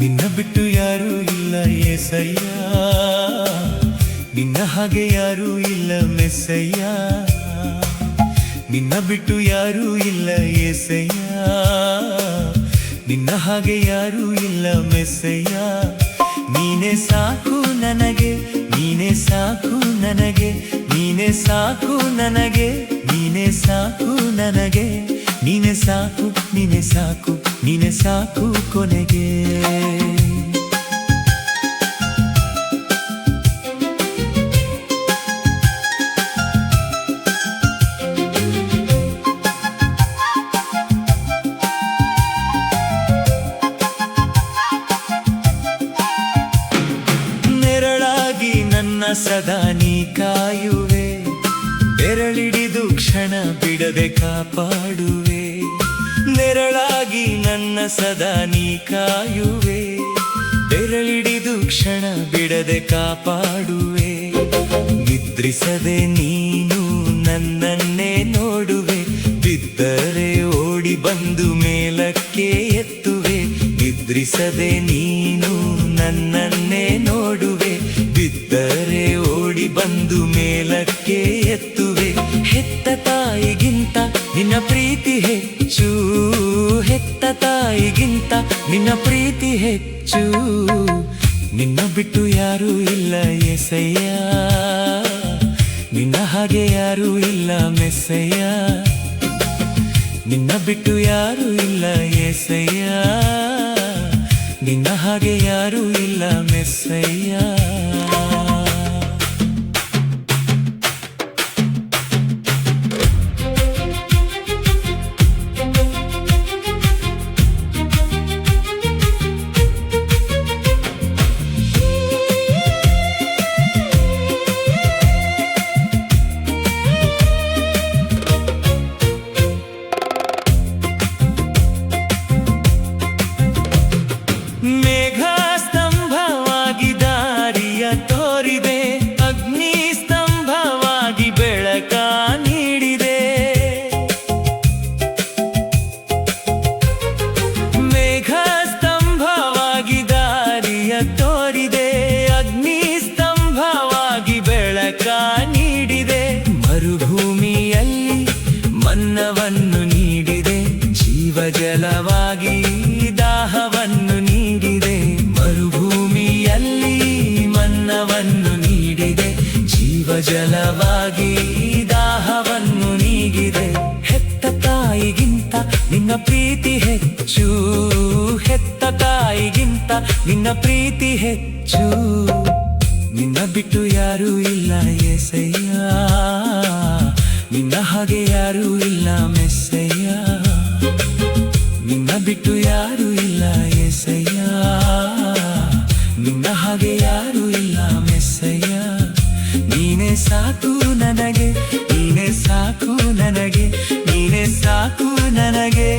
ನಿನ್ನ ಬಿಟ್ಟು ಯಾರೂ ಇಲ್ಲ ಏಸಯ್ಯ, ನಿನ್ನ ಹಾಗೆ ಯಾರೂ ಇಲ್ಲ ಮೆಸ್ಸಯ್ಯ. ನಿನ್ನ ಬಿಟ್ಟು ಯಾರೂ ಇಲ್ಲ ಏಸಯ್ಯ, ನಿನ್ನ ಹಾಗೆ ಯಾರೂ ಇಲ್ಲ ಮೆಸ್ಸಯ್ಯ. ನೀನೇ ಸಾಕು ನನಗೆ, ನೀನೇ ಸಾಕು ನನಗೆ, ನೀನೇ ಸಾಕು ನನಗೆ, ನೀನೇ ಸಾಕು ನನಗೆ, ನೀನೇ ಸಾಕು, ನೀನೇ ಸಾಕು, ನೀನೇ ಸಾಕು ಕೊನೆಗೆ. ನೆರಳಾಗಿ ನನ್ನ ಸದಾ ನೀ ಕಾಯುವೆ, ಬೆರಳಿಡಿದು ಕ್ಷಣ ಬಿಡದೆ ಕಾಪಾಡುವೆ. ನೆರಳಾಗಿ ನನ್ನ ಸದಾ ನೀ ಕಾಯುವೆ, ಬೆರಳಿಡಿದು ಕ್ಷಣ ಬಿಡದೆ ಕಾಪಾಡುವೆ. ನಿದ್ರಿಸದೆ ನೀನು ನನ್ನನ್ನೇ ನೋಡುವೆ, ಬಿದ್ದರೆ ಓಡಿ ಬಂದು ಮೇಲಕ್ಕೆ ಎತ್ತುವೆ. ನಿದ್ರಿಸದೆ ನೀನು ನನ್ನನ್ನೇ ನೋಡುವೆ, ಬಿದ್ದರೆ ಓಡಿ ಬಂದು ಮೇಲಕ್ಕೆ ಎತ್ತುವೆ. ಹೆತ್ತ ತಾಯಿಗಿಂತ ನಿನ್ನ ಪ್ರೀತಿ ಹೆಚ್ಚು, ಹೆತ್ತ ತಾಯಿಗಿಂತ ನಿನ್ನ ಪ್ರೀತಿ ಹೆಚ್ಚು. ನಿನ್ನ ಬಿಟ್ಟು ಯಾರೂ ಇಲ್ಲ ಏಸಯ್ಯ, ನಿನ್ನ ಹಾಗೆ ಯಾರೂ ಇಲ್ಲ ಮೆಸ್ಸಯ್ಯ. ನಿನ್ನ ಬಿಟ್ಟು ಯಾರೂ ಇಲ್ಲ ಏಸಯ್ಯ, ನಿನ್ನ ಹಾಗೆ ಯಾರೂ ಇಲ್ಲ ಮೆಸ್ಸಯ್ಯ. ಮೇಘ ಸ್ತಂಭವಾಗಿ ದಾರಿಯ ತೋರಿದೆ, ಅಗ್ನಿ ಸ್ತಂಭವಾಗಿ ಬೆಳಕ ನೀಡಿದೆ. ಮೇಘ ಸ್ತಂಭವಾಗಿ ದಾರಿಯ ತೋರಿದೆ, ಅಗ್ನಿ ಸ್ತಂಭವಾಗಿ ಬೆಳಕ ನೀಡಿದೆ. ಮರುಭೂಮಿಯಲ್ಲಿ ಮನ್ನವನ್ನು ನೀಡಿದೆ, ಜೀವಜಲವಾಗಿ ದಾಹವನ್ನು ನೀಡಿದೆ. ಮರುಭೂಮಿಯಲ್ಲಿ ಮನ್ನವನ್ನು ನೀಡಿದೆ, ಜೀವಜಲವಾಗಿ ದಾಹವನ್ನು ನೀಡಿದೆ. ಹೆತ್ತ ತಾಯಿಗಿಂತ ನಿನ್ನ ಪ್ರೀತಿ ಹೆಚ್ಚು, ಹೆತ್ತ ತಾಯಿಗಿಂತ ನಿನ್ನ ಪ್ರೀತಿ ಹೆಚ್ಚು. ನಿನ್ನ ಬಿಟ್ಟು ಯಾರೂ ಇಲ್ಲ ಏಸಯ್ಯ, ನಿನ್ನ ಹಾಗೆ ಯಾರೂ ಇಲ್ಲ ಮೆಸ್ಸಯ್ಯ. ನಿನ್ನ ಬಿಟ್ಟು ಯಾರೂ ಇಲ್ಲ ಏಸಯ್ಯ, ನಿನ್ನ ಹಾಗೆ ಯಾರೂ ಇಲ್ಲ ಮೆಸ್ಸಯ್ಯ. ನೀನೇ ಸಾಕು ನನಗೆ, ನೀನೇ ಸಾಕು ನನಗೆ, ನೀನೇ ಸಾಕು ನನಗೆ.